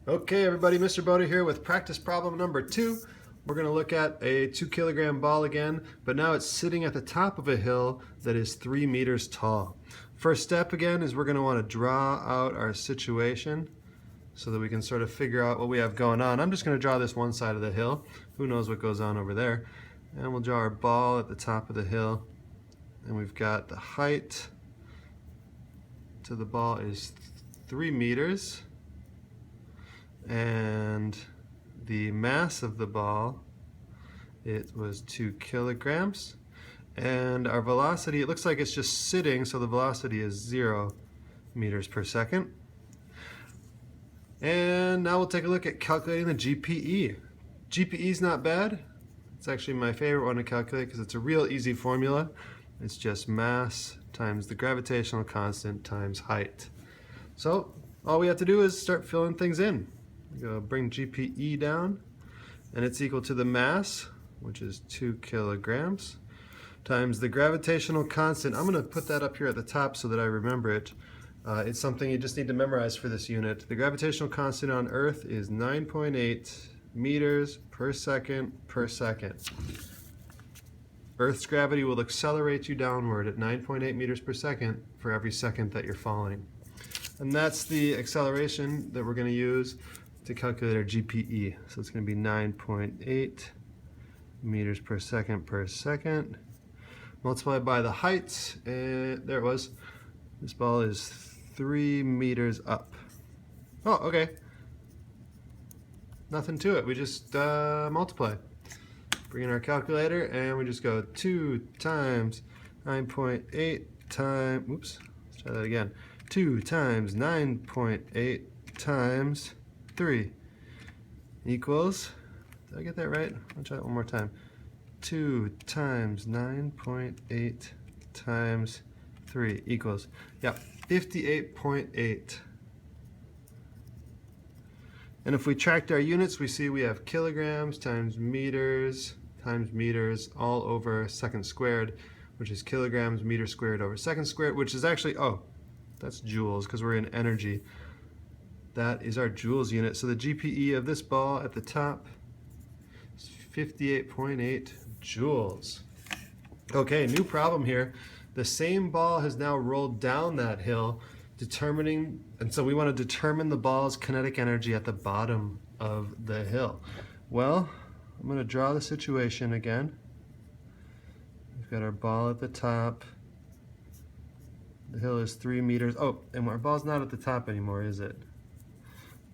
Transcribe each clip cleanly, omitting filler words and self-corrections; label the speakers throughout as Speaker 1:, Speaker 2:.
Speaker 1: Okay, everybody, Mr. Boda here with practice problem number 2. We're going to look at a 2 kilogram ball again, but now it's sitting at the top of a hill that is 3 meters tall. First step again is we're going to want to draw out our situation so that we can sort of figure out what we have going on. I'm just going to draw this one side of the hill. Who knows what goes on over there? And we'll draw our ball at the top of the hill. And we've got the height to the ball is 3 meters. And the mass of the ball, it was 2 kilograms. And our velocity, it looks like it's just sitting, so the velocity is 0 meters per second. And now we'll take a look at calculating the GPE. GPE is not bad. It's actually my favorite one to calculate because it's a real easy formula. It's just mass times the gravitational constant times height. So all we have to do is start filling things in. Go bring GPE down, and it's equal to the mass, which is 2 kilograms, times the gravitational constant. I'm going to put that up here at the top so that I remember it. It's something you just need to memorize for this unit. The gravitational constant on Earth is 9.8 meters per second per second. Earth's gravity will accelerate you downward at 9.8 meters per second for every second that you're falling. And that's the acceleration that we're going to use to calculate our GPE. So it's going to be 9.8 meters per second, multiplied by the height, and there it was. This ball is 3 meters up. Oh, okay. Nothing to it. We just multiply. Bring in our calculator, and we just go 2 times 9.8 times, oops, let's try that again. 2 times 9.8 times 3 equals, did I get that right? I'll try it one more time. 2 times 9.8 times 3 equals, yeah, 58.8. And if we tracked our units, we see we have kilograms times meters all over second squared, which is kilograms meter squared over second squared, which is actually, oh, that's joules because we're in energy. That is our joules unit. So the GPE of this ball at the top is 58.8 joules. Okay, new problem here. The same ball has now rolled down that hill, and so we want to determine the ball's kinetic energy at the bottom of the hill. Well, I'm going to draw the situation again. We've got our ball at the top. The hill is 3 meters. Oh, and our ball's not at the top anymore, is it?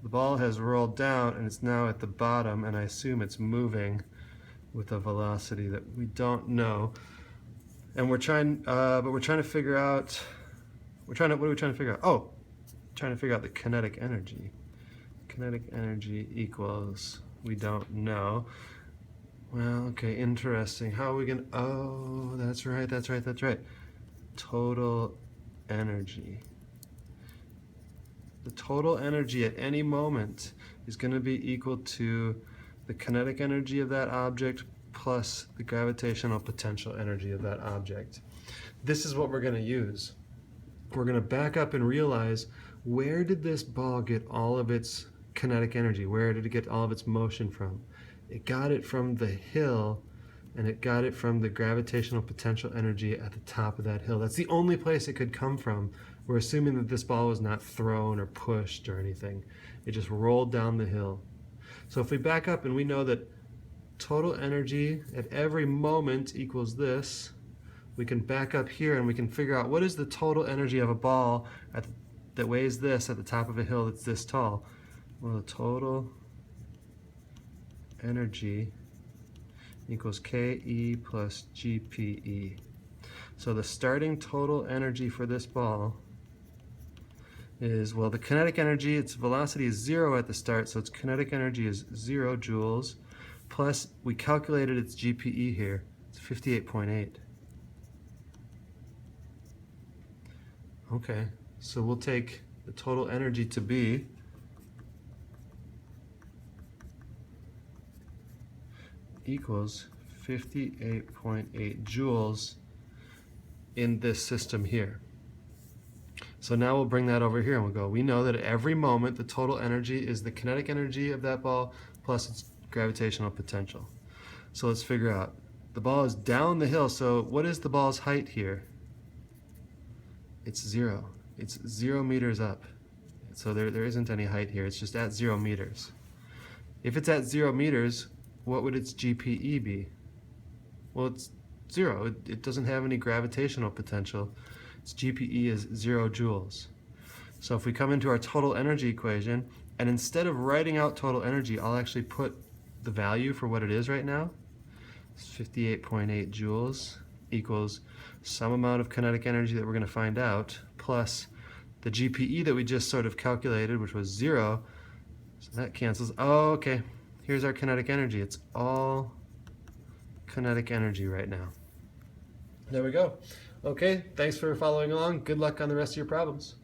Speaker 1: The ball has rolled down and it's now at the bottom, and I assume it's moving with a velocity that we don't know. And we're trying to figure out, what are we trying to figure out? Oh, trying to figure out the kinetic energy. Kinetic energy equals, we don't know. Well, okay, interesting. How are we gonna, oh, that's right. Total energy. The total energy at any moment is going to be equal to the kinetic energy of that object plus the gravitational potential energy of that object. This is what we're going to use. We're going to back up and realize, where did this ball get all of its kinetic energy? Where did it get all of its motion from? It got it from the hill, and it got it from the gravitational potential energy at the top of that hill. That's the only place it could come from. We're assuming that this ball was not thrown or pushed or anything. It just rolled down the hill. So if we back up and we know that total energy at every moment equals this, we can back up here and we can figure out what is the total energy of a ball that weighs this at the top of a hill that's this tall. Well, the total energy equals KE plus GPE. So the starting total energy for this ball is, well, the kinetic energy, its velocity is 0 at the start, so its kinetic energy is 0 joules, plus we calculated its GPE here, it's 58.8. Okay, so we'll take the total energy to be equals 58.8 joules in this system here. So now we'll bring that over here and we'll go, we know that at every moment the total energy is the kinetic energy of that ball plus its gravitational potential. So let's figure out. The ball is down the hill, so what is the ball's height here? It's 0. It's 0 meters up. So there isn't any height here, it's just at 0 meters. If it's at 0 meters, what would its GPE be? Well, it's 0. It doesn't have any gravitational potential. Its GPE is 0 joules. So if we come into our total energy equation, and instead of writing out total energy, I'll actually put the value for what it is right now. It's 58.8 joules equals some amount of kinetic energy that we're going to find out, plus the GPE that we just sort of calculated, which was 0. So that cancels. Oh, okay. Here's our kinetic energy. It's all kinetic energy right now. There we go. Okay, thanks for following along. Good luck on the rest of your problems.